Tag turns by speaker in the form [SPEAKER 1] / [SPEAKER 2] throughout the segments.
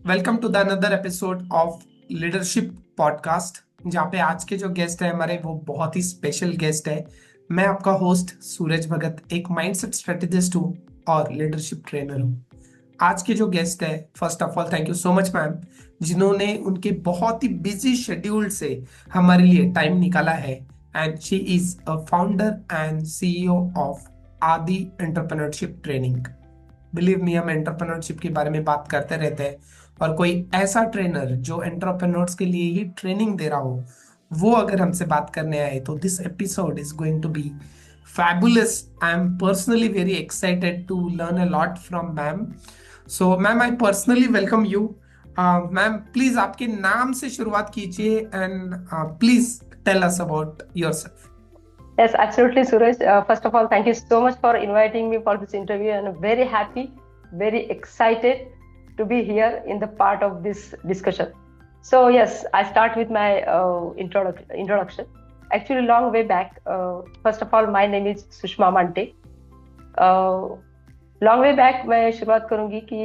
[SPEAKER 1] Welcome to the another episode of leadership podcast. जहाँ पे आज के जो गेस्ट है हमारे वो बहुत ही स्पेशल गेस्ट है। मैं आपका होस्ट सूरज भगत, एक माइंडसेट स्ट्रेटेजिस्ट हूँ और लीडरशिप ट्रेनर हूँ। आज के जो गेस्ट है, first of all thank you so much ma'am, जिन्होंने उनके बहुत ही बिजी शेड्यूल से हमारे लिए टाइम निकाला है। And she is a founder and CEO of आदि एंटरप्रेन्योरशिप ट्रेनिंग। बिलीव मी, हम एंटरप्रेन्योरशिप के बारे में बात करते रहते हैं और कोई ऐसा ट्रेनर जो एंटरप्रेन्योर्स के लिए ही ट्रेनिंग दे रहा हो, वो अगर हमसे बात करने आए तो this episode is going to be fabulous. I'm personally very excited to learn a lot from ma'am. So ma'am, I personally welcome you. Ma'am, please आपके नाम से शुरुआत कीजिए and please tell us about yourself.
[SPEAKER 2] Yes, absolutely, Suraj. First of all, thank you so much for inviting me for this interview, and I'm very happy, very excited to be here in the part of this discussion. So yes, I start with my introduction. Actually, long way back. First of all, my name is Sushma Mante. Long way back मैं शुरुआत करूंगी कि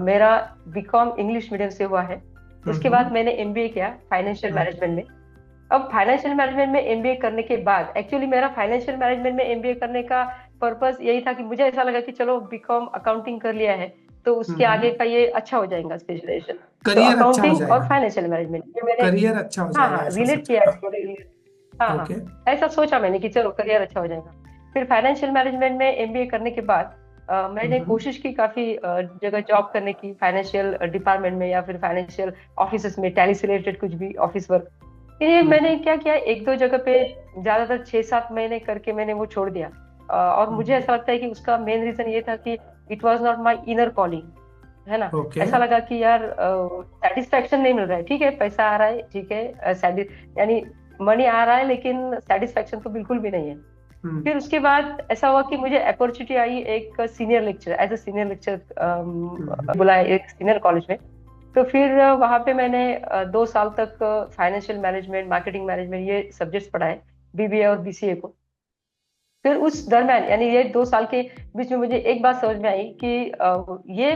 [SPEAKER 2] मेरा BCom English medium से हुआ है। उसके बाद मैंने एमबीए किया फाइनेंशियल मैनेजमेंट में। अब फाइनेंशियल मैनेजमेंट में एमबीए करने के बाद एक्चुअली मेरा फाइनेंशियल मैनेजमेंट में एमबीए करने का पर्पस यही था कि मुझे ऐसा लगा कि चलो बीकॉम अकाउंटिंग कर लिया है तो उसके आगे का ये अच्छा हो जाएगा स्पेशलाइजेशन। तो
[SPEAKER 1] करियर अच्छा हो
[SPEAKER 2] अकाउंटिंग और
[SPEAKER 1] जाएगा।
[SPEAKER 2] फाइनेंशियल मैनेजमेट ये मैंने
[SPEAKER 1] करियर अच्छा हो
[SPEAKER 2] हाँ
[SPEAKER 1] जाएगा
[SPEAKER 2] हाँ
[SPEAKER 1] ऐसा
[SPEAKER 2] रिलेट
[SPEAKER 1] सोचा।
[SPEAKER 2] किया हाँ हाँ
[SPEAKER 1] ओके।
[SPEAKER 2] ऐसा सोचा मैंने कि चलो करियर अच्छा हो जाएगा। फिर फाइनेंशियल मैनेजमेंट में एमबीए करने के बाद मैंने कोशिश की काफी जगह जॉब करने की फाइनेंशियल डिपार्टमेंट में या फिर फाइनेंशियल ऑफिस में टैली से रिलेटेड कुछ भी ऑफिस वर्क। ये मैंने क्या किया एक दो जगह पे ज्यादातर 6-7 महीने करके मैंने वो छोड़ दिया। और मुझे ऐसा लगता है कि उसका मेन रीजन ये था कि it was not my inner calling, है ना।
[SPEAKER 1] ओके।
[SPEAKER 2] ऐसा लगा कि यार सेटिस्फेक्शन नहीं मिल रहा है। ठीक है पैसा आ रहा है, ठीक है यानी मनी आ रहा है, लेकिन सेटिस्फेक्शन तो बिल्कुल भी नहीं है। फिर उसके बाद ऐसा हुआ कि मुझे अपॉर्चुनिटी आई एक senior lecture as a senior lecture बुलाया एक सीनियर कॉलेज में। तो फिर वहां पे मैंने 2 साल तक फाइनेंशियल मैनेजमेंट मार्केटिंग मैनेजमेंट ये सब्जेक्ट्स पढ़ाए, बीबीए और बीसीए को। फिर उस दरम्यान यानी ये 2 साल के बीच में मुझे एक बात समझ में आई कि ये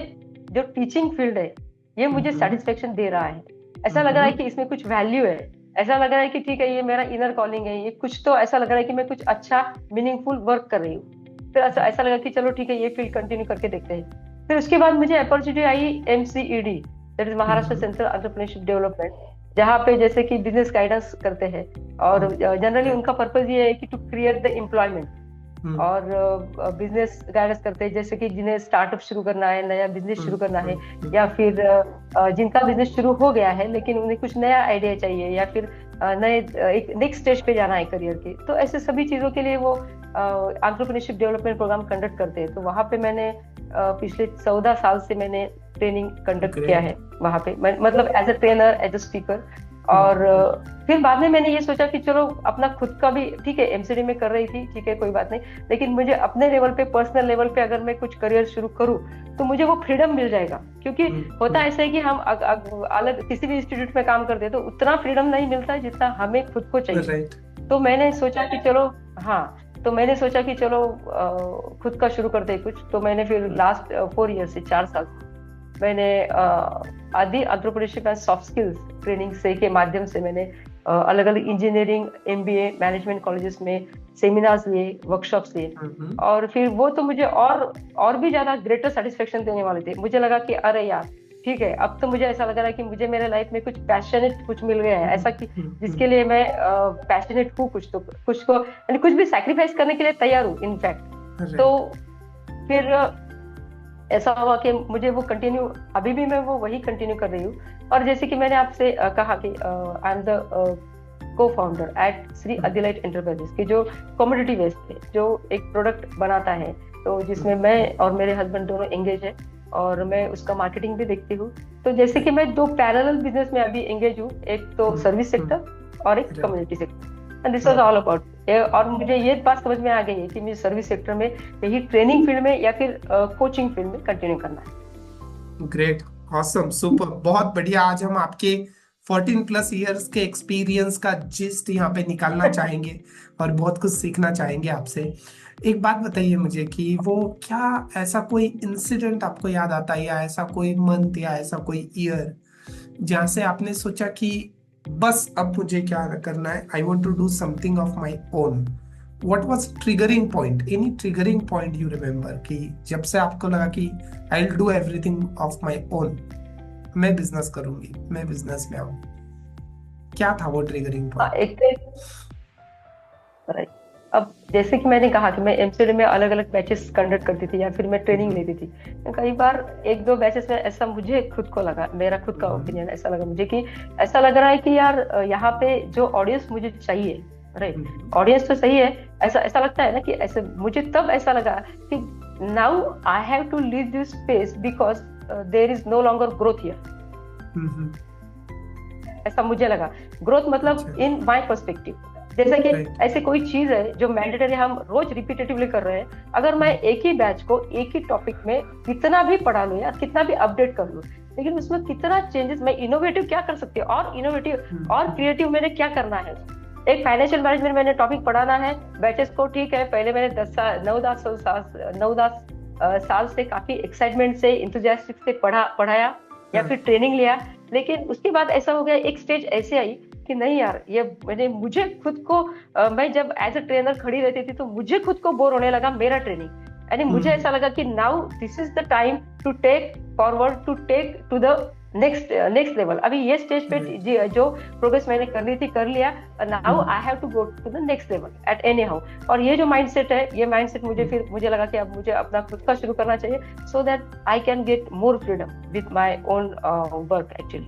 [SPEAKER 2] जो टीचिंग फील्ड है ये मुझे सेटिस्फेक्शन दे रहा है। ऐसा लग रहा है कि इसमें कुछ वैल्यू है। ऐसा लग रहा है कि ठीक है ये मेरा इनर कॉलिंग है, ये कुछ तो ऐसा लग रहा है कि मैं कुछ अच्छा मीनिंगफुल वर्क कर रही हूँ। फिर ऐसा लगा कि चलो ठीक है ये फील्ड कंटिन्यू करके देखते हैं। फिर उसके बाद मुझे अपॉर्चुनिटी आई MCED, that is Maharashtra centre entrepreneurship development, जहाँ पे जैसे कि बिजनेस गाइडेंस करते हैं। और जनरली उनका पर्पज ये है कि टू क्रिएट द एम्प्लॉयमेंट और बिजनेस गाइडेंस करते हैं, जैसे कि जिन्हें स्टार्टअप शुरू करना है, नया बिजनेस शुरू करना है, या फिर जिनका बिजनेस शुरू हो गया है लेकिन उन्हें कुछ नया आइडिया चाहिए, या फिर नए एक नेक्स्ट स्टेज पे जाना है करियर के। तो ऐसे सभी चीजों के लिए वो एंटरप्रेन्योरशिप डेवलपमेंट प्रोग्राम कंडक्ट करते हैं। तो वहां पे मैंने पिछले 14 साल से मैंने ट्रेनिंग कंडक्ट किया है वहां पे, मतलब as a trainer as a speaker. और फिर बाद में मैंने ये सोचा कि चलो अपना खुद का भी, ठीक है एमसीडी में कर रही थी, ठीक है कोई बात नहीं, लेकिन मुझे अपने लेवल पे पर्सनल लेवल पे अगर मैं कुछ करियर शुरू करूँ तो मुझे वो फ्रीडम मिल जाएगा। क्योंकि होता ऐसा है कि हम अलग किसी भी इंस्टीट्यूट में काम करते हैं तो उतना फ्रीडम नहीं मिलता है जितना हमें खुद को चाहिए। तो मैंने सोचा कि चलो तो मैंने सोचा कि चलो खुद का शुरू करते हैं कुछ। तो मैंने फिर लास्ट 4 ईयर से 4 साल मैंने आदि entrepreneurship and soft skills training से के माध्यम से मैंने अलग अलग इंजीनियरिंग एमबीए मैनेजमेंट कॉलेजेस में सेमिनार्स लिए, वर्कशॉप्स लिए। और फिर वो तो मुझे और भी ज्यादा ग्रेटर सेटिस्फेक्शन देने वाले थे। मुझे लगा कि अरे यार ठीक है, अब तो मुझे ऐसा लग रहा है कि मुझे मेरे लाइफ में कुछ पैशनेट कुछ मिल गया है, ऐसा कि जिसके लिए मैं पैशनेट हूँ, कुछ को यानी कुछ भी सैक्रिफाइस करने के लिए तैयार हूँ इनफैक्ट। तो फिर ऐसा हुआ कि मुझे वो कंटिन्यू, अभी भी मैं वो वही कंटिन्यू कर रही हूँ। और जैसे कि मैंने आपसे कहा कि आई एम द को फाउंडर एट श्री अदिलाइट एंटरप्राइजेस की, जो कमोडिटी वेस्ट है, जो एक प्रोडक्ट बनाता है, तो जिसमें मैं और मेरे हस्बैंड दोनों एंगेज है और मैं उसका मार्केटिंग भी देखती हूँ। तो जैसे कि मैं 2 पैरेलल बिजनेस में अभी एंगेज हूँ, एक तो सर्विस सेक्टर और एक community sector, and this was all about. और मुझे ये बात समझ में आ गई है कि मुझे सर्विस सेक्टर में यही ट्रेनिंग फील्ड में या फिर कोचिंग फील्ड में कंटिन्यू करना है।
[SPEAKER 1] ग्रेट, ऑसम, सुपर, बहुत बढ़िया। आज हम आपके 14+ ईयर्स के एक्सपीरियंस का जिस्ट यहाँ पे निकालना चाहेंगे और बहुत कुछ सीखना चाहेंगे आपसे। एक बात बताइए मुझे कि वो क्या ऐसा कोई इंसिडेंट आपको याद आता है, या ऐसा कोई मंथ, या ऐसा कोई ईयर जहाँ से आपने सोचा कि बस अब मुझे क्या करना है, I want to do something of my own. What was triggering point, any triggering point you remember, कि जब से आपको लगा कि I will do everything of my own, मैं बिजनेस करूंगी, मैं बिजनेस में आऊंगी, क्या था वो ट्रिगरिंग पॉइंट?
[SPEAKER 2] एक राइट। अब जैसे कि मैंने कहा कि मैं एमसीडी में अलग अलग बैचेस कंडक्ट करती थी या फिर मैं ट्रेनिंग लेती थी। कई बार एक दो बैचेस में ऐसा मुझे खुद को लगा, मेरा खुद का ओपिनियन ऐसा लगा मुझे कि ऐसा लग रहा है कि यार यहाँ पे जो ऑडियंस मुझे चाहिए, राइट, ऑडियंस तो सही है, ऐसा ऐसा लगता है ना कि ऐसे मुझे तब ऐसा लगा कि now I have to leave this space because there is no longer growth here. ऐसा मुझे लगा। ग्रोथ मतलब इन माय पर्सपेक्टिव, जैसे कि ऐसी कोई चीज है जो मैंडेटरी हम रोज रिपीटेटिवली कर रहे हैं, अगर मैं एक ही बैच को एक ही टॉपिक में कितना भी पढ़ा लूं या कितना भी अपडेट कर लूं, लेकिन उसमें कितना चेंजेस, मैं इनोवेटिव क्या कर सकती हूँ और इनोवेटिव और क्रिएटिव मैंने क्या करना है। एक फाइनेंशियल मैनेजमेंट मैंने टॉपिक पढ़ाना है बैचेस को, ठीक है, पहले मैंने 9-10 साल से काफी एक्साइटमेंट से, इंथुजियास्टिक से पढ़ाया या फिर ट्रेनिंग लिया, लेकिन उसके बाद ऐसा हो गया, एक स्टेज ऐसे आई कि नहीं यार, ये मुझे खुद को मैं जब एज अ ट्रेनर खड़ी रहती थी तो मुझे खुद को बोर होने लगा मेरा ट्रेनिंग, यानी मुझे ऐसा लगा कि now this is the time to take forward, to take to the next level. अभी ये स्टेज पे जो प्रोग्रेस मैंने करनी थी कर लिया, now I have to go to the next level at anyhow. और ये जो माइंडसेट है, ये माइंडसेट मुझे लगा कि अब मुझे अपना खुद का शुरू करना चाहिए, so that I can get more freedom with my own work actually.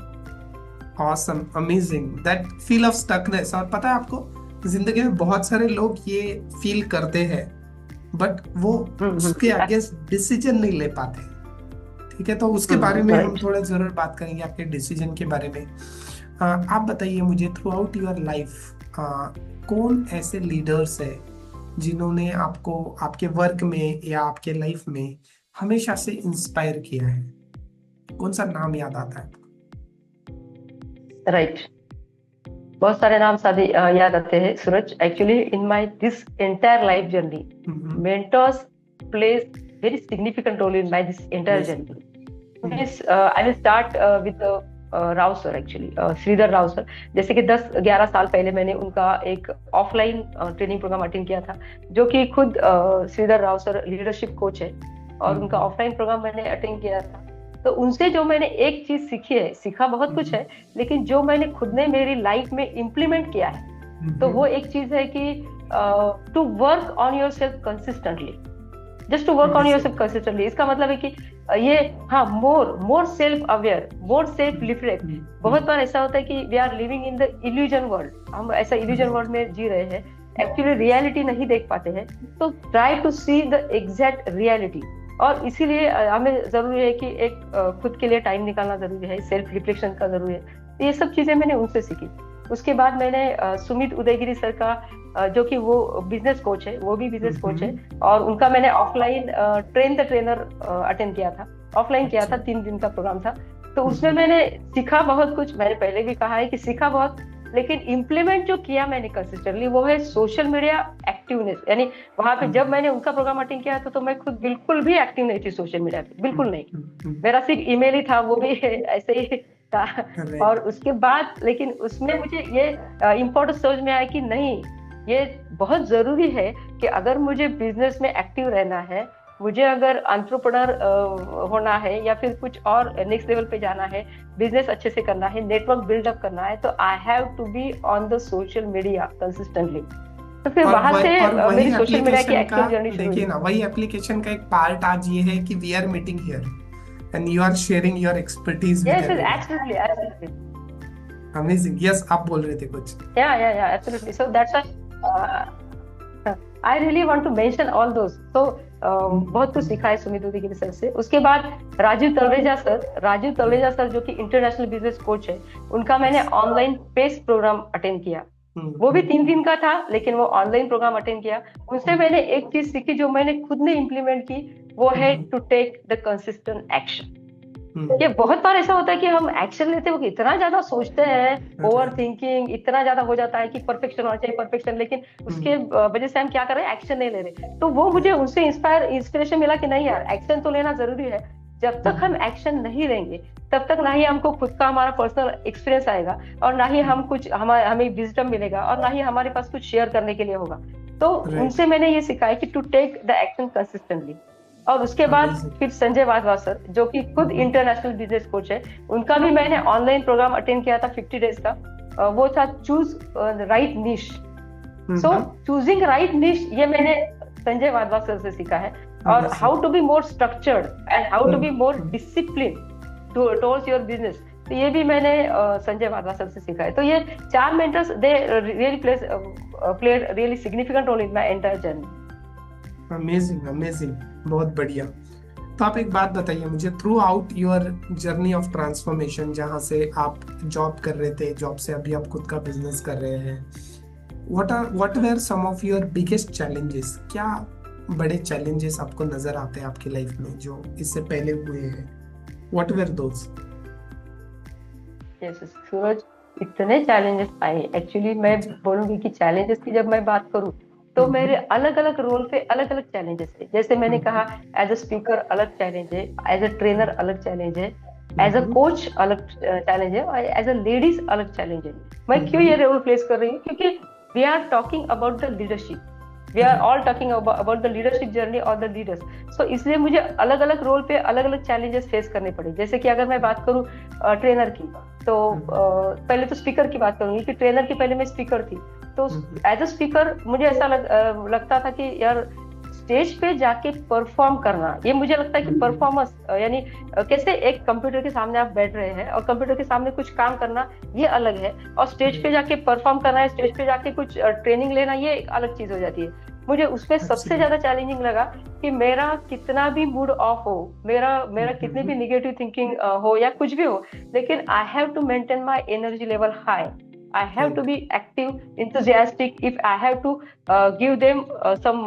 [SPEAKER 1] Awesome, amazing, that feel of stuckness। और पता है आपको, जिंदगी में बहुत सारे लोग ये फील करते हैं, बट वो उसके अगेंस्ट डिसीजन नहीं ले पाते। ठीक है, तो उसके बारे में हम थोड़ा जरूर बात करेंगे, आपके डिसीजन के बारे में। आप बताइए मुझे, थ्रू आउट योर लाइफ कौन ऐसे लीडर्स है जिन्होंने आपको आपके वर्क में या आपके लाइफ में हमेशा से इंस्पायर किया है? कौन सा नाम याद आता है?
[SPEAKER 2] राइट, बहुत सारे नाम शादी याद आते हैं Suraj. Actually in my this entire life journey, mentors plays very significant role in my this entire journey. I will start with Rao sir, actually Sridhar Rao sir. जैसे कि 10-11 साल पहले मैंने उनका एक ऑफलाइन ट्रेनिंग प्रोग्राम अटेंड किया था, जो कि खुद Shridhar Rao sir leadership coach है, और उनका ऑफलाइन प्रोग्राम मैंने अटेंड किया था। तो उनसे जो मैंने एक चीज सीखी है, सीखा बहुत कुछ है, लेकिन जो मैंने खुद ने मेरी लाइफ में इम्प्लीमेंट किया है, तो वो एक चीज है कि to work on yourself consistently, just to work on yourself consistently. इसका मतलब है कि ये, हाँ, more self aware, more self reflect. बहुत बार ऐसा होता है कि we are living in the illusion world, हम ऐसा इल्यूजन वर्ल्ड में जी रहे हैं, एक्चुअली रियलिटी नहीं देख पाते हैं। तो try to see the exact reality, और इसीलिए हमें जरूरी है कि एक खुद के लिए टाइम निकालना जरूरी है, सेल्फ रिफ्लेक्शन का जरूरी है। तो ये सब चीजें मैंने उनसे सीखी। उसके बाद मैंने सुमित उदयगिरी सर का, जो कि वो बिजनेस कोच है, वो भी बिजनेस कोच है, और उनका मैंने offline train the trainer attend किया था, ऑफलाइन किया था, 3 दिन का प्रोग्राम था। तो उसमें मैंने सीखा बहुत कुछ, मैंने पहले भी कहा है कि सीखा बहुत, लेकिन इम्प्लीमेंट जो किया मैंने कंसिस्टेंटली, वो है सोशल मीडिया एक्टिवनेस। यानी वहां पे जब मैंने उनका प्रोग्राम अटेंड किया था तो मैं खुद बिल्कुल भी एक्टिव नहीं थी सोशल मीडिया पे, बिल्कुल नहीं, मेरा सिर्फ ईमेल ही था, वो भी ऐसे ही था। और उसके बाद लेकिन उसमें मुझे ये इम्पोर्टेंट समझ में आया कि नहीं, ये बहुत जरूरी है कि अगर मुझे बिजनेस में एक्टिव रहना है, मुझे अगर एंटरप्रेन्योर होना है, या फिर कुछ और नेक्स्ट लेवल पे जाना है, बिजनेस अच्छे से करना है, नेटवर्क बिल्डअप करना है, तो I have to be on the social media consistently. तो फिर वहां से मेरी सोशल मीडिया की एक्टिव जर्नी शुरू हुई।
[SPEAKER 1] देखिए ना, वही एप्लीकेशन का एक पार्ट आज ये है कि we are meeting here and you are sharing your expertise with
[SPEAKER 2] yes, absolutely, absolutely
[SPEAKER 1] amazing. Yes, आप बोल रहे थे कुछ।
[SPEAKER 2] या absolutely. So that's I really want to mention all those. तो बहुत कुछ सीखा है सुमित उदयगिरी सर से। उसके बाद राजीव तलरेजा सर जो कि इंटरनेशनल बिजनेस कोच है, उनका मैंने ऑनलाइन पेस प्रोग्राम अटेंड किया। वो भी 3 दिन का था, लेकिन वो ऑनलाइन प्रोग्राम अटेंड किया। उनसे मैंने एक चीज सीखी जो मैंने खुद ने इम्प्लीमेंट की, वो है to take the consistent action. ये बहुत बार ऐसा होता है कि हम एक्शन लेते हुए इतना ज्यादा सोचते हैं, ओवर थिंकिंग इतना ज्यादा हो जाता है कि परफेक्शन होना चाहिए, परफेक्शन, लेकिन उसके वजह से हम क्या कर रहे हैं, एक्शन नहीं ले रहे। तो वो मुझे उनसे इंस्पिरेशन मिला कि नहीं यार, एक्शन तो लेना जरूरी है। जब तक हम एक्शन नहीं लेंगे तब तक ना ही हमको खुद का हमारा पर्सनल एक्सपीरियंस आएगा, और ना ही हम कुछ हमें विजडम मिलेगा, और ना ही हमारे पास कुछ शेयर करने के लिए होगा। तो उनसे मैंने ये सीखा है कि to take the action consistently. और उसके बाद फिर संजय वाधवा सर, जो कि खुद इंटरनेशनल बिजनेस कोच है, उनका भी मैंने ऑनलाइन प्रोग्राम अटेंड किया था 50 डेज का। वो था चूज राइट निश। सो चूजिंग राइट निश ये मैंने संजय वाधवा सर से सीखा है। और how to be more structured and how to be more discipline towards your business, तो ये भी मैंने संजय वाधवा सर से सीखा है। तो ये 4 mentors they really played really significant role in my entire journey.
[SPEAKER 1] Amazing amazing, बहुत बढ़िया। तो आप एक बात बताइए मुझे, throughout your journey of transformation, जहाँ से आप जॉब कर रहे थे, जॉब से अभी आप खुद का बिजनेस कर रहे हैं, what were some of your biggest challenges? क्या बड़े चैलेंजेस आपको नजर आते हैं आपकी लाइफ में जो इससे पहले हुए हैं? What where those?
[SPEAKER 2] यस सूरज, इतने चैलेंजेस आए। एक्चुअली मैं बोलूंगी कि चैलेंजेस की जब मैं बात करूं तो मेरे अलग अलग रोल पे अलग अलग चैलेंजेस थे। जैसे मैंने कहा, एज अ स्पीकर अलग चैलेंज है, एज अ ट्रेनर अलग चैलेंज है, एज अ कोच अलग चैलेंज है, और एज अ लेडीज अलग चैलेंज है। मैं क्यों ये रोल प्लेस कर रही हूँ? क्योंकि we are talking about the leadership, we are all talking about the leadership journey और द लीडर्स। सो इसलिए मुझे अलग अलग रोल पे अलग अलग चैलेंजेस फेस करने पड़े। जैसे कि अगर मैं बात करूँ ट्रेनर की, तो पहले तो स्पीकर की बात करूंगी कि ट्रेनर की पहले मैं स्पीकर थी। तो एज अ स्पीकर मुझे ऐसा लगता था कि यार स्टेज पे जाके परफॉर्म करना, ये मुझे लगता है कि परफॉर्मेंस यानी कैसे एक कंप्यूटर के सामने आप बैठ रहे हैं और कंप्यूटर के सामने कुछ काम करना, ये अलग है, और स्टेज पे जाके परफॉर्म करना है, स्टेज पे जाके कुछ ट्रेनिंग लेना, ये अलग चीज हो जाती है। मुझे उसमें सबसे ज्यादा चैलेंजिंग लगा कि मेरा कितना भी मूड ऑफ हो, मेरा कितनी भी निगेटिव थिंकिंग हो या कुछ भी हो, लेकिन I have to maintain my energy level high. I have to be active, enthusiastic. If I have to give them some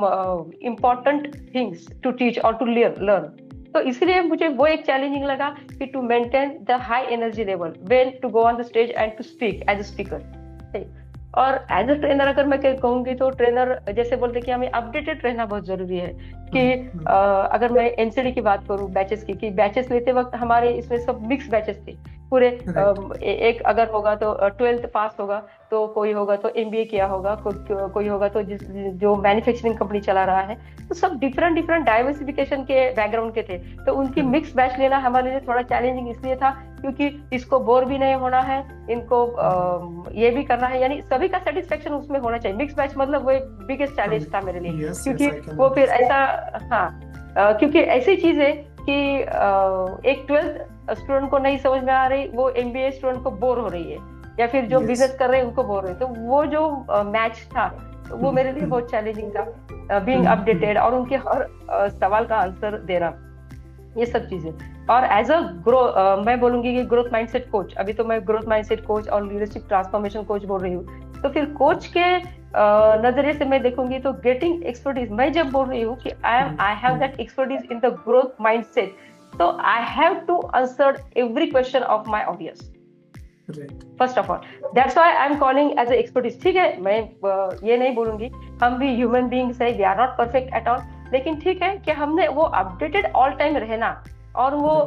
[SPEAKER 2] important things to teach or to learn. तो इसलिए मुझे वो एक चैलेंजिंग लगा कि to maintain the high energy level when to go on the stage and to speak as a speaker. और as a trainer अगर मैं कहूंगी तो ट्रेनर जैसे बोलते कि हमें अपडेटेड रहना बहुत जरूरी है। कि अगर मैं एनसीडी की बात करूं, बैचेस की, कि बैचेस लेते वक्त हमारे इसमें सब मिक्स बैचेस थे पूरे। एक अगर होगा तो 12th पास होगा, तो कोई होगा तो एमबीए किया होगा, कोई होगा तो जो मैन्युफैक्चरिंग कंपनी चला रहा है, तो सब डिफरेंट डिफरेंट डाइवर्सिफिकेशन के बैकग्राउंड के थे। तो उनकी मिक्स बैच लेना हमारे लिए थोड़ा चैलेंजिंग इसलिए था क्योंकि इसको बोर भी नहीं होना है, इनको ये भी करना है, यानी सभी का सेटिस्फेक्शन उसमें होना चाहिए। मिक्स बैच मतलब वो एक बिगेस्ट चैलेंज था मेरे लिए। क्योंकि वो फिर ऐसा, हाँ, क्योंकि ऐसी चीज है कि एक 12th स्टूडेंट को नहीं समझ में आ रही, वो एमबीए स्टूडेंट को बोर हो रही है, या फिर जो बिजनेस कर रहे हैं उनको बोर हो रही है। तो वो जो मैच था वो मेरे लिए बहुत चैलेंजिंग था, बीइंग अपडेटेड और उनके हर सवाल का आंसर देना, ये सब चीजें। और एज अ मैं बोलूंगी कि ग्रोथ माइंडसेट कोच, अभी तो मैं ग्रोथ माइंडसेट कोच और लीडरशिप ट्रांसफॉर्मेशन कोच बोल रही हूँ। तो फिर कोच के नजरिए से मैं देखूंगी तो गेटिंग एक्सपर्टीज, मैं जब बोल रही हूँ कि I have that expertise in the growth mindset, तो I have to answer every question of my audience first of all. That's why I am calling as a expertise. ठीक है, मैं ये नहीं बोलूंगी, हम भी ह्यूमन बीइंग्स है, we are not perfect at all, लेकिन ठीक है कि हमने वो अपडेटेड ऑल टाइम रहना और वो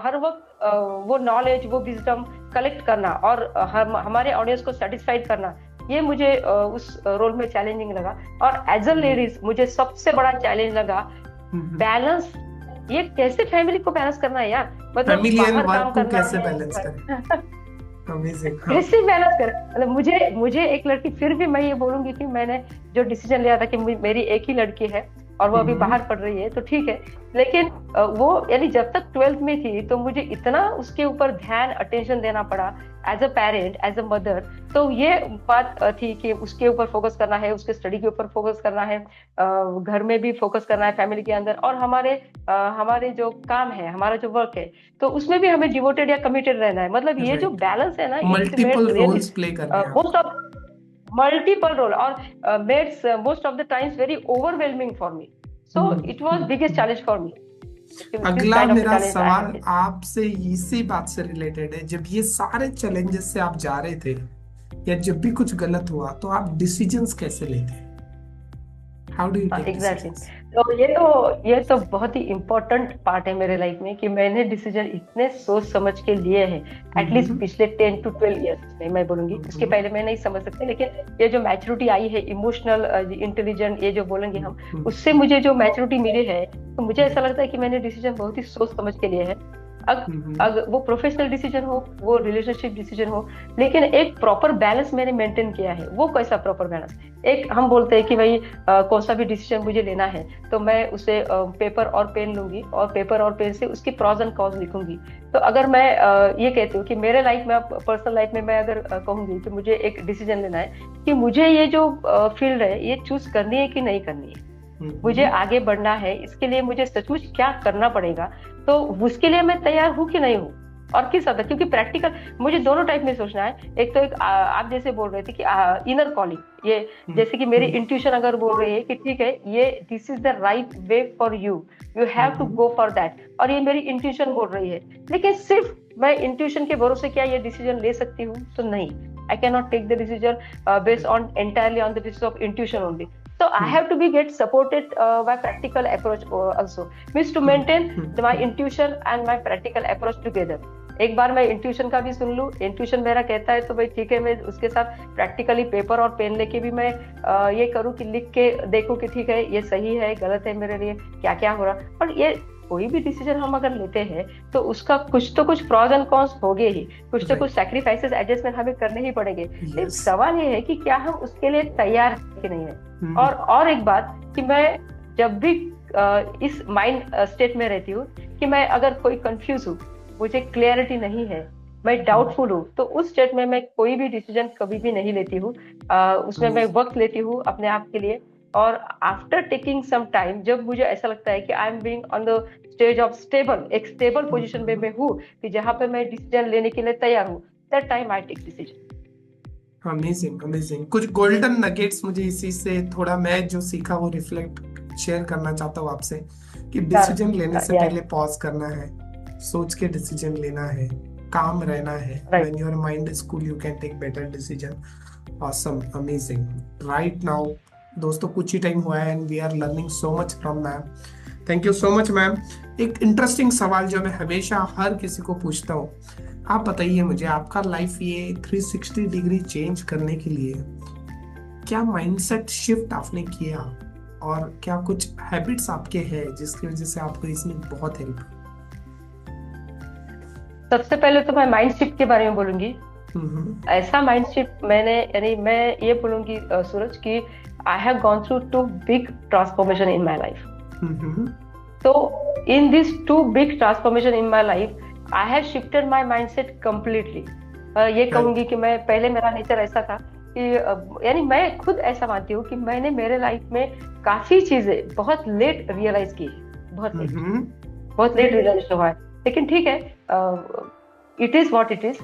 [SPEAKER 2] हर वक्त वो नॉलेज, वो विजडम कलेक्ट करना और हमारे ऑडियंस को सेटिस्फाइड करना, ये मुझे उस रोल में चैलेंजिंग लगा। और एज अ लेडीज मुझे सबसे बड़ा चैलेंज लगा बैलेंस। ये कैसे फैमिली को बैलेंस करना है यार, मतलब बाहर काम करना
[SPEAKER 1] कैसे बैलेंस करें
[SPEAKER 2] कैसे बैलेंस करें। मतलब मुझे एक लड़की, फिर भी मैं ये बोलूंगी कि मैंने जो डिसीजन लिया था कि मेरी एक ही लड़की है और वो अभी बाहर पढ़ रही है, तो ठीक है, लेकिन वो यानी जब तक 12th में थी तो मुझे इतना उसके ऊपर ध्यान, अटेंशन देना पड़ा as a parent, as a mother. तो ये बात थी कि उसके ऊपर फोकस करना है, उसके स्टडी के ऊपर फोकस करना है, घर में भी फोकस करना है फैमिली के अंदर, और हमारे जो काम है, हमारा जो वर्क है, तो उसमें भी हमें डिवोटेड या कमिटेड रहना है। मतलब ये जो बैलेंस है ना,
[SPEAKER 1] मल्टीपल रोल्स प्ले करते हैं,
[SPEAKER 2] most of multiple role, or made most of the times very overwhelming for me. So it was biggest challenge for me. This
[SPEAKER 1] अगला
[SPEAKER 2] काइंड ऑफ
[SPEAKER 1] मेरा
[SPEAKER 2] टैलेंट आई
[SPEAKER 1] सवाल
[SPEAKER 2] हैव।
[SPEAKER 1] आपसे इसी बात से रिलेटेड है, जब ये सारे चैलेंजेस से आप जा रहे थे या जब भी कुछ गलत हुआ तो आप डिसीजंस कैसे लेते? हाउ डू यू
[SPEAKER 2] हाँ
[SPEAKER 1] टेक
[SPEAKER 2] एग्जैक्टली
[SPEAKER 1] डिसीजंस?
[SPEAKER 2] तो ये तो बहुत ही इम्पोर्टेंट पार्ट है मेरे लाइफ में कि मैंने डिसीजन इतने सोच समझ के लिए हैं। एटलीस्ट
[SPEAKER 1] हम्म।
[SPEAKER 2] पिछले 10 to 12 ईयर्स में मैं बोलूंगी, उसके
[SPEAKER 1] हम्म।
[SPEAKER 2] पहले मैं नहीं समझ सकती, लेकिन ये जो मैच्योरिटी आई है, इमोशनल इंटेलिजेंट, ये जो बोलेंगे हम, उससे मुझे जो मैच्योरिटी मिली है, तो मुझे ऐसा
[SPEAKER 1] राइट।
[SPEAKER 2] लगता है कि मैंने डिसीजन बहुत ही सोच समझ के लिए है। अग
[SPEAKER 1] हम्म।
[SPEAKER 2] अग वो प्रोफेशनल डिसीजन हो, वो रिलेशनशिप डिसीजन हो, लेकिन एक प्रॉपर बैलेंस मैंने मेंटेन किया है। वो कैसा प्रॉपर बैलेंस? एक हम बोलते हैं कि भाई कौन सा भी डिसीजन मुझे लेना है तो मैं उसे पेपर और पेन लूंगी और पेपर और पेन से उसकी प्रॉज एंड कॉज लिखूंगी। तो अगर मैं ये कहती हूँ कि मेरे लाइफ में, पर्सनल लाइफ में मैं अगर कहूंगी कि मुझे एक डिसीजन लेना है कि मुझे ये जो फील्ड है ये चूज करनी है कि नहीं करनी है, मुझे आगे बढ़ना है, इसके लिए मुझे सचमुच क्या करना पड़ेगा, तो उसके लिए मैं तैयार हूँ कि नहीं हूँ, और किस हद तक। क्योंकि प्रैक्टिकल मुझे दोनों टाइप में सोचना है। एक तो एक आप जैसे बोल रहे थे कि इनर कॉलिंग, ये जैसे कि मेरी इंट्यूशन अगर बोल रही है कि ठीक है ये this is the right way for you, you have to go for that, और ये मेरी इंट्यूशन बोल रही है, लेकिन सिर्फ मैं इंट्यूशन के भरोसे क्या ये डिसीजन ले सकती हूँ? तो नहीं, I can not take the decision based on entirely on the basis of intuition only. So I have to be get supported by practical approach also. Means to maintain my intuition and my practical approach together. एक बार मैं intuition का भी सुन लूँ, intuition मेरा कहता है तो भाई ठीक है, मैं उसके साथ प्रैक्टिकली पेपर और पेन लेके भी मैं ये करूँ कि लिख के देखूँ कि ठीक है ये सही है गलत है, मेरे लिए क्या क्या हो रहा। और ये कोई भी डिसीजन हम अगर लेते हैं तो उसका कुछ तो कुछ प्रॉज एंड कॉन्स होंगे ही, कुछ तो कुछ सैक्रिफाइसेस एडजस्टमेंट हमें करने ही पड़ेंगे। तो सवाल ये है कि क्या हम उसके लिए तैयार है कि नहीं है। और एक बात कि मैं जब भी इस माइंड स्टेट में रहती हूँ कि मैं अगर कोई कंफ्यूज हूँ, मुझे क्लियरिटी नहीं है, मैं डाउटफुल हूँ, तो उस स्टेट में मैं कोई भी डिसीजन कभी भी नहीं लेती हूँ। उसमें मैं वक्त लेती हूँ अपने आप के लिए, और आफ्टर टेकिंग सम टाइम जब मुझे ऐसा लगता है कि I am being on the stage of stable, एक स्टेबल पोजीशन में मैं हूँ कि जहाँ पे मैं डिसीजन लेने के लिए तैयार हूँ, that time I take decision.
[SPEAKER 1] Amazing amazing. कुछ गोल्डन नगेट्स मुझे इसी से थोड़ा मैं जो सीखा वो रिफ्लेक्ट शेयर करना चाहता हूँ आपसे, कि डिसीजन लेने से पहले पॉज करना है, सोच के डिसीजन लेना है, काम रहना है। When your mind is cool you can take better decision. Awesome, amazing. Right now दोस्तों कुछ ही टाइम हुआ है and we are learning so much from ma'am. Thank you so much ma'am. एक इंटरेस्टिंग सवाल जो मैं हमेशा हर किसी को पूछता हूँ, आप बताइए मुझे, आपका लाइफ ये 360 डिग्री चेंज करने के लिए क्या माइंडसेट शिफ्ट आपने किया, और क्या कुछ हैबिट्स आपके हैं जिसकी वजह से आपको इसमें बहुत हेल्प?
[SPEAKER 2] सबसे पहले तो मैं माइंड शिफ्ट के बारे में बोलूंगी। ऐसा माइंड शिफ्ट मैंने, यानी मैं ये बोलूंगी सूरज की I have gone through 2 big transformation in my life. तो in this 2 big transformation in my life I have shifted my mindset completely. ये कहूंगी कि मैं पहले मेरा नेचर ऐसा था कि यानी मैं खुद ऐसा मानती हूँ कि मैंने मेरे लाइफ में काफी चीजें बहुत लेट रियलाइज की, बहुत लेट रियलाइज हुआ है, लेकिन ठीक है, it is what it is.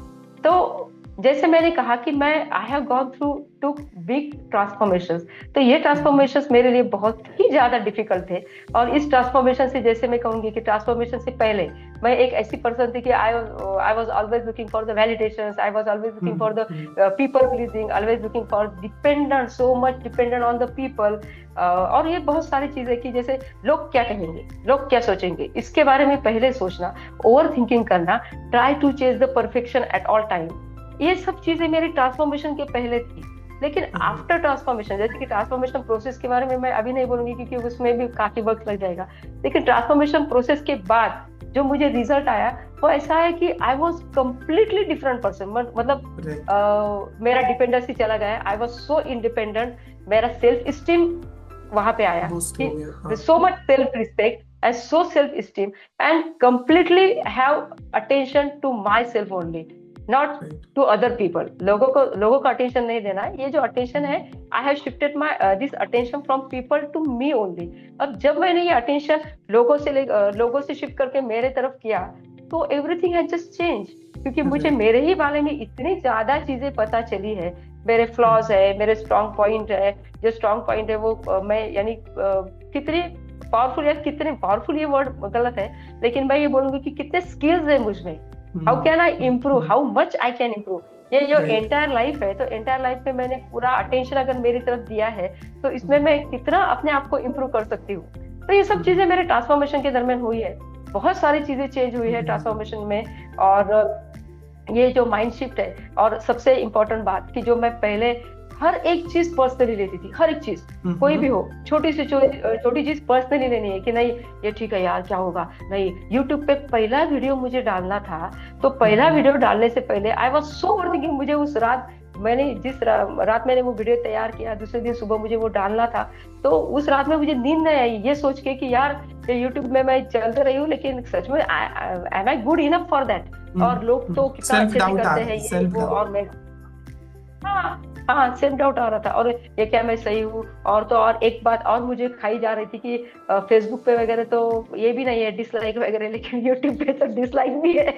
[SPEAKER 2] तो जैसे मैंने कहा कि मैं आई have gone through 2 big transformations, तो ये ट्रांसफॉर्मेशंस मेरे लिए बहुत ही ज्यादा डिफिकल्ट थे। और इस ट्रांसफॉर्मेशन से, जैसे मैं कहूंगी कि ट्रांसफॉर्मेशन से पहले मैं एक ऐसी पर्सन थी कि I was always looking for the validations, I was always looking for the people pleasing, always looking for dependent, so much dependent on the people. और ये बहुत सारी चीजें कि जैसे लोग क्या कहेंगे, लोग क्या सोचेंगे, इसके बारे में पहले सोचना, ओवर थिंकिंग करना, try to chase the perfection at all time, ये सब चीजें मेरी ट्रांसफॉर्मेशन के पहले थी। लेकिन आफ्टर ट्रांसफॉर्मेशन, जैसे कि ट्रांसफॉर्मेशन प्रोसेस के बारे में मैं अभी नहीं बोलूंगी क्योंकि उसमें भी काफी वक्त लग जाएगा, लेकिन ट्रांसफॉर्मेशन प्रोसेस के बाद जो मुझे रिजल्ट आया वो ऐसा है कि I was completely different person. मतलब मेरा डिपेंडेंसी चला गया, आई वॉज सो इंडिपेंडेंट, मेरा सेल्फ स्टीम वहां पे आया, so much self respect and so self-esteem and completely have attention to myself only, not to other people. लोगों को attention नहीं देना, ये जो attention है I have shifted my this attention from people to me only. अब जब मैंने ये attention लोगों से shift करके मेरे तरफ किया तो everything has just changed, क्योंकि मुझे मेरे ही बारे में इतनी ज्यादा चीजें पता चली है, मेरे फ्लॉज है, मेरे स्ट्रॉन्ग पॉइंट है, जो स्ट्रॉन्ग पॉइंट है वो मैं यानी कितनी पावरफुल, या कितने पावरफुल ये वर्ड गलत है, लेकिन मैं ये बोलूंगी कि कितने स्किल्स है मुझ में, how can I improve, how much I can improve. ये जो एंटायर लाइफ है, तो एंटायर लाइफ में मैंने पूरा अटेंशन अगर मेरी तरफ दिया है, तो इसमें मैं कितना अपने आप को इम्प्रूव कर सकती हूँ। तो ये सब चीजें मेरे ट्रांसफॉर्मेशन के दरमियान हुई है, बहुत सारी चीजें चेंज हुई है ट्रांसफॉर्मेशन में। और ये जो माइंड शिफ्ट है, और सबसे इम्पोर्टेंट बात कि जो मैं पहले हर एक चीज पर्सनली लेती थी, हर एक चीज, कोई भी हो, छोटी से छोटी चीज पर्सनली लेनी है कि नहीं ये ठीक है यार, क्या होगा, नहीं। यूट्यूब पे पहला वीडियो मुझे डालना था, तो पहला वीडियो डालने से पहले आई वॉज सो ओवरथिंकिंग। मुझे उस रात, मैंने जिस रात मैंने वो वीडियो तैयार किया, दूसरे दिन सुबह मुझे वो डालना था, तो उस रात में मुझे नींद नहीं आई, ये सोच के कि यार ये यूट्यूब में मैं चलते रही हूँ, लेकिन सच में am I good enough for that, और लोग तो कितना अच्छे से करते हैं ये वो, और मैं, हाँ हाँ, सेल्फ डाउट आ रहा था, और ये क्या मैं सही हूँ। और तो और एक बात और मुझे खाई जा रही थी कि फेसबुक पे वगैरह तो ये भी नहीं है डिसलाइक वगैरह, लेकिन यूट्यूब पे तो डिसलाइक भी है।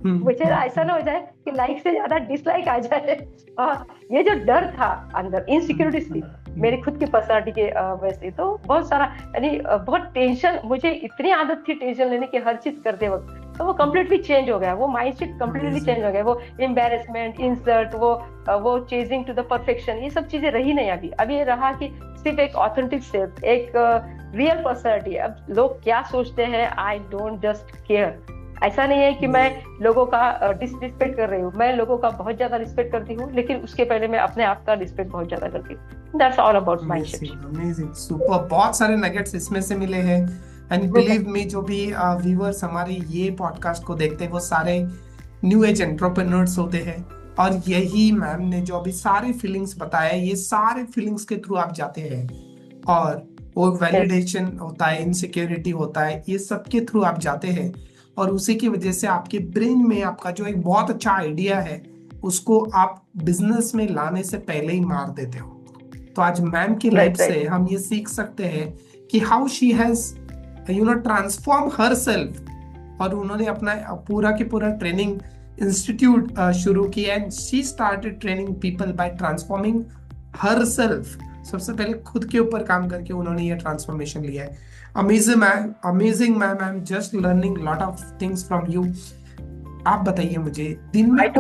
[SPEAKER 2] मुझे ऐसा ना हो जाए कि लाइक से ज्यादा डिसलाइक आ जाए। और ये जो डर था अंदर, इनसिक्योरिटी थी मेरी खुद की पर्सनालिटी के वैसे, तो बहुत सारा, यानी बहुत टेंशन, मुझे इतनी आदत थी टेंशन लेने की हर चीज करते वक्त, तो वो कम्प्लीटली चेंज हो गया, वो माइंडसेट कम्प्लीटली चेंज हो गया। वो एम्बैरेसमेंट, इंसल्ट, वो चेजिंग टू द परफेक्शन, ये सब चीजें रही नहीं। अभी ये रहा कि सिर्फ एक ऑथेंटिक सेल्फ, एक रियल पर्सनालिटी। अब लोग क्या सोचते हैं, आई डोंट जस्ट केयर। ऐसा नहीं है कि मैं लोगों का डिसरिस्पेक्ट कर रही हूँ, मैं लोगों का बहुत ज्यादा रिस्पेक्ट करती हूँ, लेकिन उसके पहले मैं अपने आप का रिस्पेक्ट बहुत ज्यादा करती हूँ। That's all about mindset.
[SPEAKER 1] Amazing, super, बहुत सारे नगेट्स इसमें से मिले हैं। एंड बिलीव मी, जो भी व्यूअर्स हमारे ये पॉडकास्ट को देखते हैं वो सारे न्यू एज एंटरप्रेन्योर्स होते हैं, और यही मैम ने जो अभी सारे फीलिंग्स बताया, ये सारे फीलिंग्स के थ्रू आप जाते हैं, और वो वैलिडेशन होता है, इनसिक्योरिटी होता है, ये सब के थ्रू आप जाते हैं, और उसी की वजह से आपके ब्रेन में आपका जो एक बहुत अच्छा आइडिया है उसको आप बिजनेस में लाने से पहले ही मार देते हो। तो आज मैम की लाइफ से हम ये सीख सकते हैं कि how she has transform her self, और उन्होंने अपना पूरा की पूरा ट्रेनिंग इंस्टीट्यूट शुरू किया, and she started training people bye transforming her self. सबसे पहले खुद के ऊपर काम करके उन्होंने ये ट्रांसफॉर्मेशन लिया है। Amazing ma'am, I am just learning lot of things from you. आप बताइए मुझे, दिन में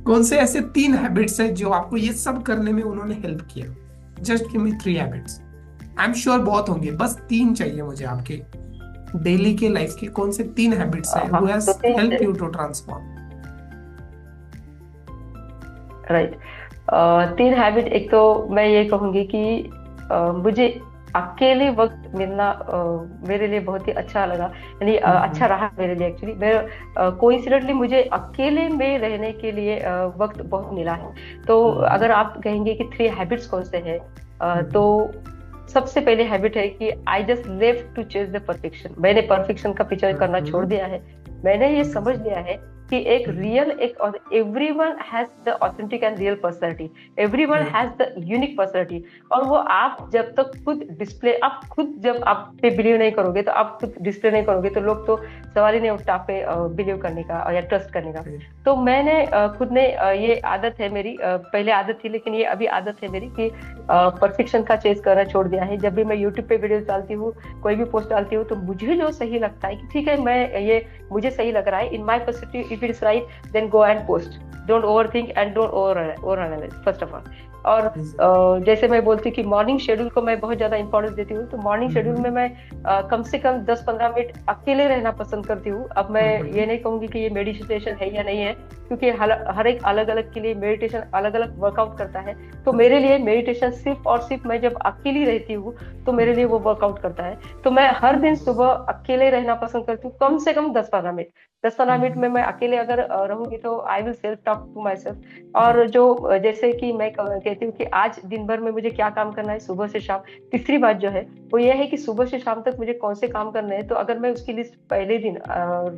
[SPEAKER 1] कौन से ऐसे 3 हैबिट्स है जो आपको ये सब करने में उन्होंने हेल्प किया? Just give me 3 habits. I am sure बहुत होंगे, बस 3 चाहिए मुझे आपके डेली के लाइफ के। कौन से 3 हैबिट्स है who has help you to transform?
[SPEAKER 2] Right, 3 habit. एक तो मैं ये कहूंगी कि मुझे अकेले वक्त मिलना मेरे लिए बहुत ही अच्छा लगा, यानी अच्छा रहा मेरे लिए। एक्चुअली मैं कोइंसिडेंटली मुझे अकेले में रहने के लिए वक्त बहुत मिला है। तो अगर आप कहेंगे कि 3 हैबिट्स कौन से हैं, तो सबसे पहले हैबिट है कि I just left to chase the perfection. मैंने परफेक्शन का पीछा करना छोड़ दिया है। मैंने ये समझ लिया है कि एक रियल, एक everyone has the authentic and real personality, everyone has the unique personality. और वो आप जब तक खुद डिस्प्ले, आप खुद जब आप पे बिलीव नहीं करोगे, तो आप खुद डिस्प्ले नहीं करोगे, तो लोग तो सवाल ही नहीं उठता आप पे बिलीव करने का या ट्रस्ट करने का। तो मैंने खुद ने ये आदत है मेरी, पहले आदत थी लेकिन ये अभी आदत है मेरी कि परफेक्शन का चेज करना छोड़ दिया है। जब भी मैं यूट्यूब पे वीडियो डालती हूँ, कोई भी पोस्ट डालती हूँ, तो मुझे जो सही लगता है कि ठीक है, मैं ये मुझे सही लग रहा है, in my perspective, if it is right, then go and post. Don't overthink and don't over analyse first of all. और जैसे मैं बोलती हूँ कि मॉर्निंग शेड्यूल को मैं बहुत ज्यादा इंपॉर्टेंस देती हूँ, तो मॉर्निंग शेड्यूल में मैं कम से कम 10-15 मिनट अकेले रहना पसंद करती हूँ। अब मैं ये नहीं कहूंगी कि ये मेडिटेशन है या नहीं है, क्योंकि हर एक अलग अलग के लिए मेडिटेशन अलग अलग वर्कआउट करता है। तो मेरे लिए मेडिटेशन सिर्फ और सिर्फ मैं जब अकेली रहती हूँ तो मेरे लिए वो वर्कआउट करता है। तो मैं हर दिन सुबह अकेले रहना पसंद करती हूँ, कम से कम 10-15 मिनट। 10-15 मिनट में मैं अकेले अगर रहूंगी तो I will self talk to myself. और जो जैसे कि मैं कहती हूँ कि आज दिन भर में मुझे क्या काम करना है सुबह से शाम। तीसरी बात जो है वो ये है कि सुबह से शाम तक मुझे कौन से काम करने हैं, तो अगर मैं उसकी लिस्ट पहले दिन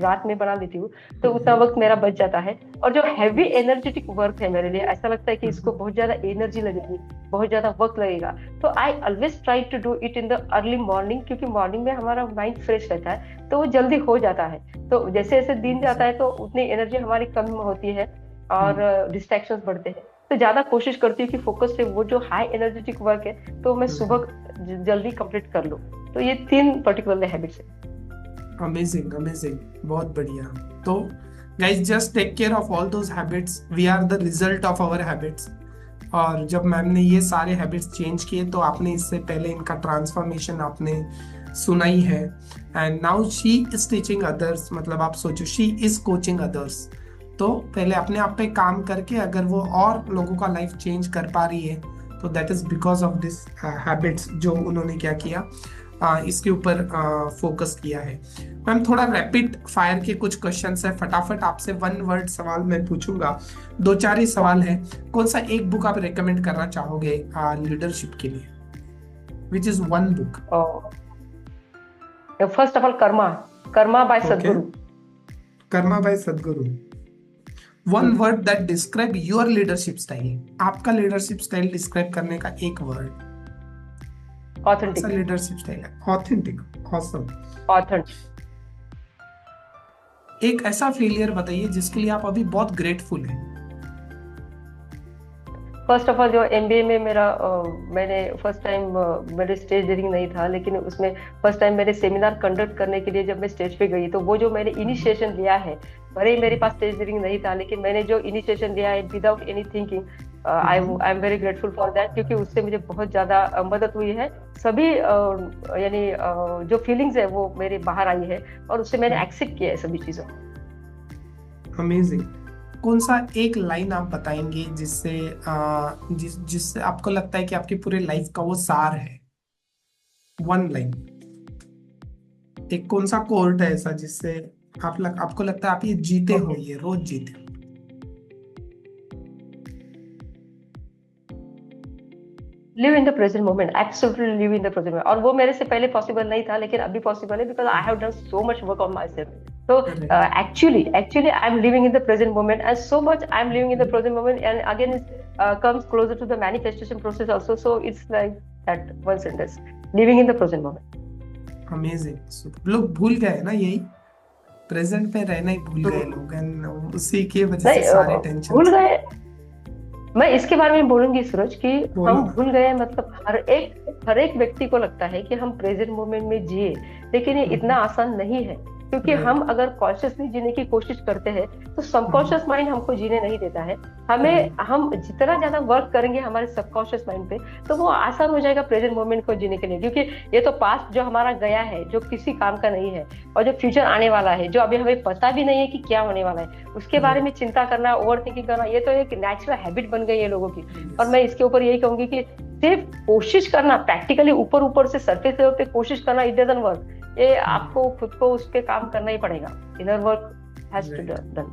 [SPEAKER 2] रात में बना लेती हूँ तो उतना वक्त मेरा बच जाता है। और जो हैवी एनर्जेटिक वर्क है मेरे लिए, ऐसा लगता है कि इसको बहुत ज्यादा एनर्जी लगेगी, बहुत ज्यादा वक्त लगेगा, तो I always try to do it in the early morning, क्योंकि मॉर्निंग में हमारा माइंड फ्रेश रहता है, तो वो जल्दी हो जाता है। तो जैसे जैसे दिन जाता है तो उतनी एनर्जी हमारी कम होती है और डिस्ट्रैक्शंस बढ़ते हैं। तो ज्यादा कोशिश करती हूँ कि फोकस से वो जो हाई एनर्जेटिक वर्क है तो मैं सुबह जल्दी कंप्लीट कर लूँ। तो ये 3 पर्टिकुलर हैबिट्स है।
[SPEAKER 1] अमेजिंग अमेजिंग, बहुत बढ़िया। तो guys, just take care of all those habits, we are the result of our habits. और जब मैम ने ये सारे हैबिट्स चेंज किए तो आपने इससे पहले इनका ट्रांसफॉर्मेशन आपने सुना ही है। And now she is teaching others, मतलब आप सोचो शी इज कोचिंग अदर्स। तो पहले अपने आप पे काम करके अगर वो और लोगों का लाइफ चेंज कर पा रही है तो that is because of this habits जो उन्होंने क्या किया, इसके ऊपर फोकस किया है। मैम, थोड़ा रैपिड फायर के कुछ क्वेश्चंस है, फटाफट आपसे 1 वर्ड सवाल मैं पूछूंगा, 2-4 ही सवाल है। कौन सा एक बुक आप रेकमेंड करना चाहोगे लीडरशिप के लिए? Which is 1 book?
[SPEAKER 2] First of all Karma, Karma by Sadhguru.
[SPEAKER 1] Karma by Sadhguru. 1 word that describe your leadership style, आपका लीडरशिप स्टाइल डिस्क्राइब करने का एक वर्ड।
[SPEAKER 2] ऑथेंटिक।
[SPEAKER 1] लीडरशिप स्टाइल है ऑथेंटिक। ऑसम।
[SPEAKER 2] ऑथेंटिक।
[SPEAKER 1] एक ऐसा फेलियर बताइए जिसके लिए आप अभी बहुत ग्रेटफुल हैं।
[SPEAKER 2] फर्स्ट ऑफ ऑल जो एमबीए में मेरा मैंने फर्स्ट टाइम मेरे स्टेज डेयरिंग नहीं था, लेकिन उसमें फर्स्ट टाइम मेरे सेमिनार कंडक्ट करने के लिए जब मैं स्टेज पे गई तो वो जो मैंने इनिशिएशन लिया है, भले ही मेरे पास स्टेज डेयरिंग नहीं था, लेकिन मैंने जो इनिशिएशन लिया है without any thinking, I am very grateful for that, क्योंकि उससे मुझे बहुत ज्यादा मदद हुई है। सभी यानी जो फीलिंग्स है वो मेरे बाहर आई है और उससे मैंने एक्सेप्ट किया है सभी चीजों।
[SPEAKER 1] अमेजिंग। कौन सा एक लाइन आप बताएंगे जिससे जिससे आपको लगता है कि आपकी पूरे लाइफ का वो सार है? 1 लाइन। एक कौन सा कोर्ट है ऐसा जिससे आपको लगता है आप ये जीते हो, ये रोज जीते हो?
[SPEAKER 2] Live in the present moment, absolutely live in the present moment. और वो मेरे से पहले पॉसिबल नहीं था, लेकिन अभी पॉसिबल है because I have done so much work on my self. So actually, I'm living in the present moment, and so much I'm living in the present moment, and again it comes closer to the manifestation process also. So it's like that one sentence, living in the present moment.
[SPEAKER 1] Amazing. So, लोग भूल गए ना, यही present में रहना ही भूल गए लोग, and उसी की वजह से सारे टेंशन
[SPEAKER 2] भूल गए। मैं इसके बारे में बोलूंगी सूरज कि हम भूल गए, मतलब हर एक व्यक्ति को लगता है कि हम प्रेजेंट मोमेंट में जिए, लेकिन ये इतना आसान नहीं है, क्योंकि हम अगर कॉन्शियसली जीने की कोशिश करते हैं तो सबकॉन्शियस माइंड हमको जीने नहीं देता है। हम जितना ज्यादा वर्क करेंगे हमारे सबकॉन्शियस माइंड पे, तो वो आसान हो जाएगा प्रेजेंट मोमेंट को जीने के लिए, क्योंकि ये तो पास्ट जो हमारा गया है, जो किसी काम का नहीं है, और जो फ्यूचर आने वाला है, जो अभी हमें पता भी नहीं है कि क्या होने वाला है, उसके बारे में चिंता करना, ओवर थिंकिंग करना, ये तो एक नेचुरल हैबिट बन गई है लोगों की। और मैं इसके ऊपर यही कहूंगी कि सिर्फ कोशिश करना, प्रैक्टिकली ऊपर से सरफेस लेवल पे कोशिश करना, इट डजंट वर्क। ये आपको खुद को उस पे काम करना ही पड़ेगा। Inner work has to done.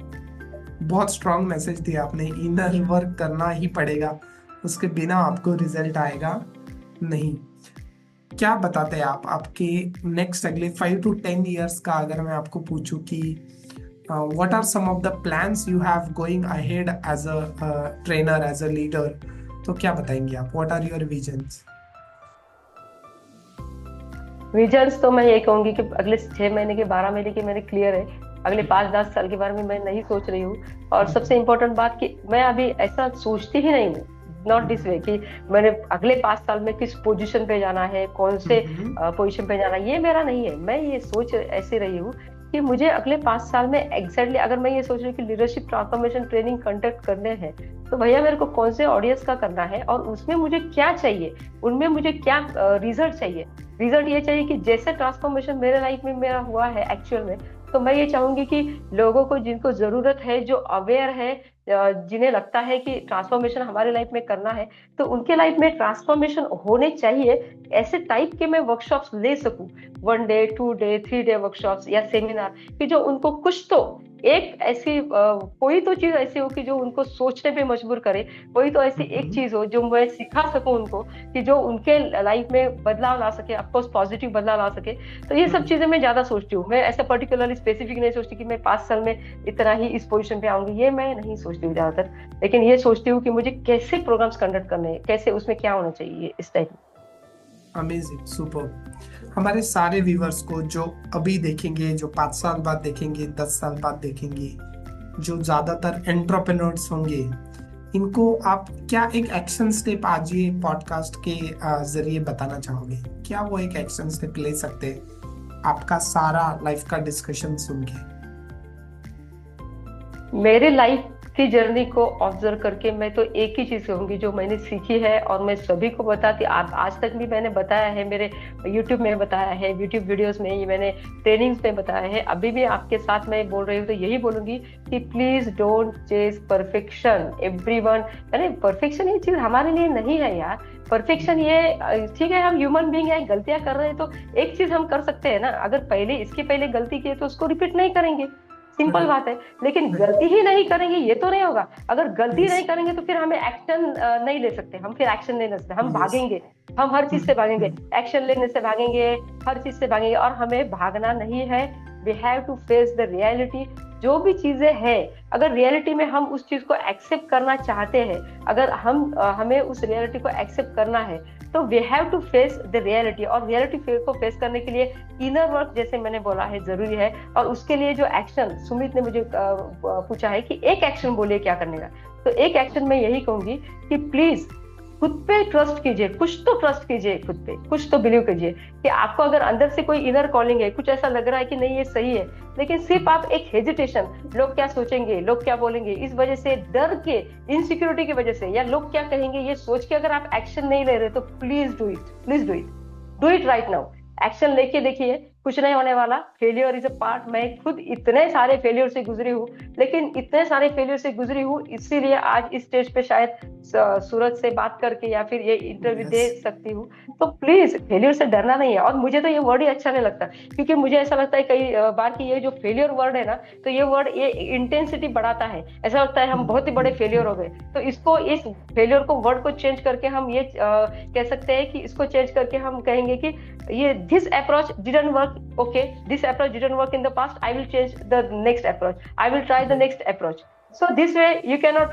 [SPEAKER 1] बहुत स्ट्रॉन्ग मैसेज दिया आपने, इनर वर्क करना ही पड़ेगा, उसके बिना आपको रिजल्ट आएगा नहीं। क्या बताते हैं आप आपके नेक्स्ट अगले 5 to 10 years का अगर मैं आपको पूछूं कि what are some of the plans you have going ahead as a trainer, as a leader, तो क्या बताएंगे आप? What are your visions?
[SPEAKER 2] Visions तो मैं ये कहूंगी कि अगले 6 महीने के 12 महीने के मेरे क्लियर है, अगले 5-10 साल के बारे में मैं नहीं सोच रही हूँ। और सबसे इम्पोर्टेंट बात कि मैं अभी ऐसा सोचती ही नहीं हूँ, नॉट दिस वे, कि मैंने अगले 5 साल में किस पोजीशन पे जाना है, कौन से पोजीशन पे जाना है, ये मेरा नहीं है। मैं ये सोच ऐसे रही हूँ कि मुझे अगले 5 साल में एग्जैक्टली अगर मैं ये सोच रही हूँ कि लीडरशिप ट्रांसफॉर्मेशन ट्रेनिंग कंडक्ट करने हैं, तो भैया मेरे को कौन से ऑडियंस का करना है और उसमें मुझे क्या चाहिए, उनमें मुझे क्या रिजल्ट चाहिए। रिजल्ट ये चाहिए कि जैसे ट्रांसफॉर्मेशन मेरे लाइफ में मेरा हुआ है एक्चुअल में, तो मैं ये चाहूंगी कि लोगों को जिनको जरूरत है, जो अवेयर है, जिन्हें लगता है कि ट्रांसफॉर्मेशन हमारे लाइफ में करना है, तो उनके लाइफ में ट्रांसफॉर्मेशन होने चाहिए, ऐसे टाइप के मैं वर्कशॉप्स ले सकूं, 1 day 2 day 3 day वर्कशॉप्स या सेमिनार, कि जो उनको कुछ तो एक ऐसी कोई तो चीज ऐसी हो कि जो उनको सोचने पे मजबूर करे, कोई तो ऐसी एक चीज हो जो मैं सिखा सकूं उनको, कि जो उनके लाइफ में बदलाव ला सके, ऑफकोर्स पॉजिटिव बदलाव ला सके। तो ये सब चीजें मैं ज्यादा सोचती हूँ। मैं ऐसा पर्टिकुलरली स्पेसिफिक नहीं सोचती कि मैं 5 साल में इतना ही इस पोजीशन पे आऊंगी, ये मैं नहीं सोचती हूँ ज्यादातर, लेकिन ये सोचती हूँ कि मुझे कैसे प्रोग्राम्स कंडक्ट करने हैं, कैसे उसमें क्या होना चाहिए, इस टाइप।
[SPEAKER 1] Amazing, super. हमारे सारे व्यूवर्स को जो अभी देखेंगे, जो 5 साल बाद देखेंगे, 10 साल बाद देखेंगे, जो ज्यादातर एंटरप्रेन्योर्स होंगे, इनको आप क्या एक एक्शन स्टेप आज ये पॉडकास्ट के जरिए बताना चाहोगे? क्या वो एक एक्शन स्टेप ले सकते हैं आपका सारा लाइफ का डिस्कशन सुन के?
[SPEAKER 2] मेरे लाइफ की जर्नी को ऑब्जर्व करके मैं तो एक ही चीज कहूंगी जो मैंने सीखी है और मैं सभी को बताती, आज तक भी मैंने बताया है, मेरे यूट्यूब में बताया है, यूट्यूब वीडियोस में, ये मैंने ट्रेनिंग्स में बताया है, अभी भी आपके साथ मैं बोल रही हूँ तो यही बोलूंगी कि please don't chase perfection everyone. अरे परफेक्शन ये चीज हमारे लिए नहीं है यार। परफेक्शन ये ठीक है, हम ह्यूमन बीइंग है, गलतियां कर रहे हैं तो एक चीज हम कर सकते हैं ना, अगर पहले इसके पहले गलती की है तो उसको रिपीट नहीं करेंगे, सिंपल बात है। लेकिन गलती ही नहीं करेंगे ये तो नहीं होगा। अगर गलती नहीं करेंगे तो फिर हमें एक्शन नहीं ले सकते, हम फिर एक्शन नहीं ले सकते, हम भागेंगे, हम हर चीज से भागेंगे, एक्शन लेने से भागेंगे, हर चीज से भागेंगे, और हमें भागना नहीं है। We have to face the reality. जो भी चीजें हैं, अगर रियलिटी में हम उस चीज को एक्सेप्ट करना चाहते हैं, अगर हमें उस रियलिटी को एक्सेप्ट करना है, तो we have to face the reality. और रियलिटी को फेस करने के लिए इनर वर्क, जैसे मैंने बोला है, जरूरी है। और उसके लिए जो एक्शन, सुमित ने मुझे पूछा है कि एक एक्शन बोलिए क्या करने का, तो एक एक्शन मैं यही कहूंगी कि प्लीज खुद पे ट्रस्ट कीजिए, कुछ तो ट्रस्ट कीजिए खुद पे, कुछ तो बिलीव कीजिए कि आपको अगर अंदर से कोई इनर कॉलिंग है, कुछ ऐसा लग रहा है कि नहीं ये सही है, लेकिन सिर्फ आप एक हेजिटेशन, लोग क्या सोचेंगे, लोग क्या बोलेंगे, इस वजह से, डर के, इनसिक्योरिटी की वजह से, या लोग क्या कहेंगे ये सोच के अगर आप एक्शन नहीं ले रहे, तो please do it, please do it, do it right now. Action लेके देखिए, कुछ नहीं होने वाला। Failure is a part. मैं खुद इतने सारे फेलियर से गुजरी हूँ, लेकिन इतने सारे फेलियर से गुजरी हूँ, इसीलिए आज इस स्टेज पे शायद सूरज से बात करके या फिर ये इंटरव्यू दे सकती हूँ। तो प्लीज फेलियर से डरना नहीं है। और मुझे तो ये वर्ड ही अच्छा नहीं लगता, क्योंकि मुझे ऐसा लगता है कई बार कि ये जो फेलियर वर्ड है ना, तो ये वर्ड ये इंटेंसिटी बढ़ाता है, ऐसा लगता है हम बहुत ही बड़े फेलियर हो गए। तो इसको, इस फेलियर को, वर्ड को चेंज करके हम ये कह सकते हैं कि इसको चेंज करके हम कहेंगे कि ये this approach didn't work, okay, this approach didn't work in the past, I will change the next approach, I will try the next approach. So this way you cannot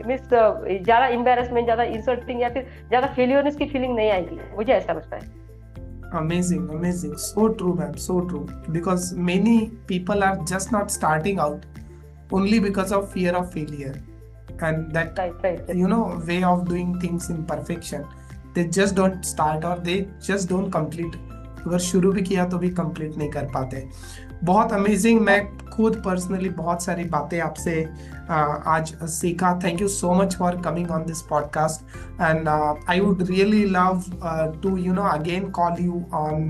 [SPEAKER 2] miss the ज्यादा embarrassment, ज्यादा insulting या फिर ज्यादा फेलियरनेस की feeling नहीं आएगी, मुझे ऐसा लगता है।
[SPEAKER 1] Amazing, amazing, so true ma'am, so true, because many people are just not starting out only because of fear of failure, and that
[SPEAKER 2] right.
[SPEAKER 1] you know, way of doing things in perfection, they just don't start or they just don't complete। अगर शुरू भी किया तो भी complete नहीं कर पाते। बहुत अमेजिंग, मैं खुद पर्सनली बहुत सारी बातें आपसे आज सीखा। Thank you so much for coming on this podcast, and I would really love to you know again call you on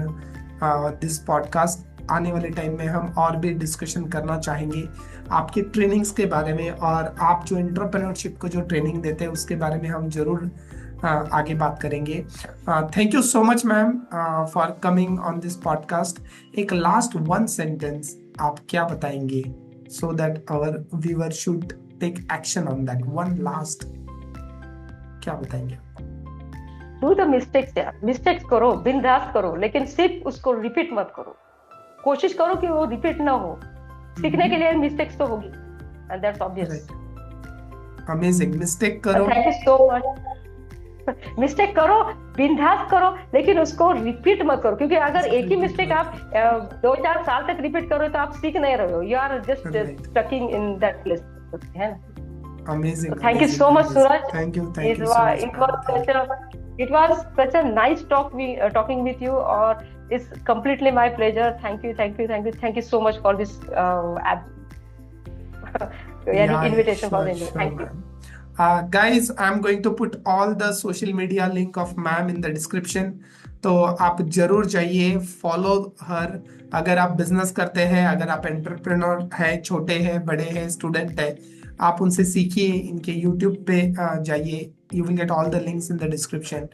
[SPEAKER 1] this podcast. आने वाले टाइम में हम और भी डिस्कशन करना चाहेंगे आपकी ट्रेनिंग्स के बारे में, और आप जो एंटरप्रेन्योरशिप को जो ट्रेनिंग देते हैं उसके बारे में हम जरूर आगे बात करेंगे। Thank you so much ma'am for coming on this podcast. एक लास्ट वन सेंटेंस आप क्या बताएंगे, so that our viewer should take action on that one last, क्या बताएंगे?
[SPEAKER 2] डू द मिस्टेक्स यार, मिस्टेक्स करो, बिंदास करो, लेकिन सिर्फ उसको रिपीट मत करो। कोशिश करो कि वो रिपीट ना हो। सीखने के लिए मिस्टेक्स तो होगी, and that's obvious.
[SPEAKER 1] Amazing. Mistake करो,
[SPEAKER 2] thank you so much. Mistake करो, बिंदास करो, लेकिन उसको रिपीट मत करो, क्योंकि अगर एक ही मिस्टेक आप 2-4 साल तक रिपीट करो तो आप सीख नहीं रहे हो, you are just stucking in that place, है ना?
[SPEAKER 1] Amazing.
[SPEAKER 2] Thank you so much Suraj.
[SPEAKER 1] Thank you so much.
[SPEAKER 2] It was such a nice talking with you, or it's completely my pleasure. Thank you so much for this invitation for the interview. Thank you.
[SPEAKER 1] Guys, I'm going to put all the social media link of ma'am in the description, तो आप जरूर जाइए, follow her. अगर आप business करते हैं, अगर आप एंटरप्रेन्योर है, छोटे हैं, बड़े हैं, स्टूडेंट है, आप उनसे सीखिए। इनके यूट्यूब पे जाइए, you will get all the links in the description,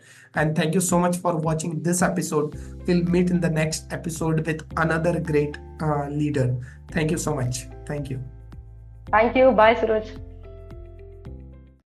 [SPEAKER 1] and thank you so much for watching this episode. We'll meet in the next episode with another great leader. Thank you so much. Thank you.
[SPEAKER 2] Bye Suraj.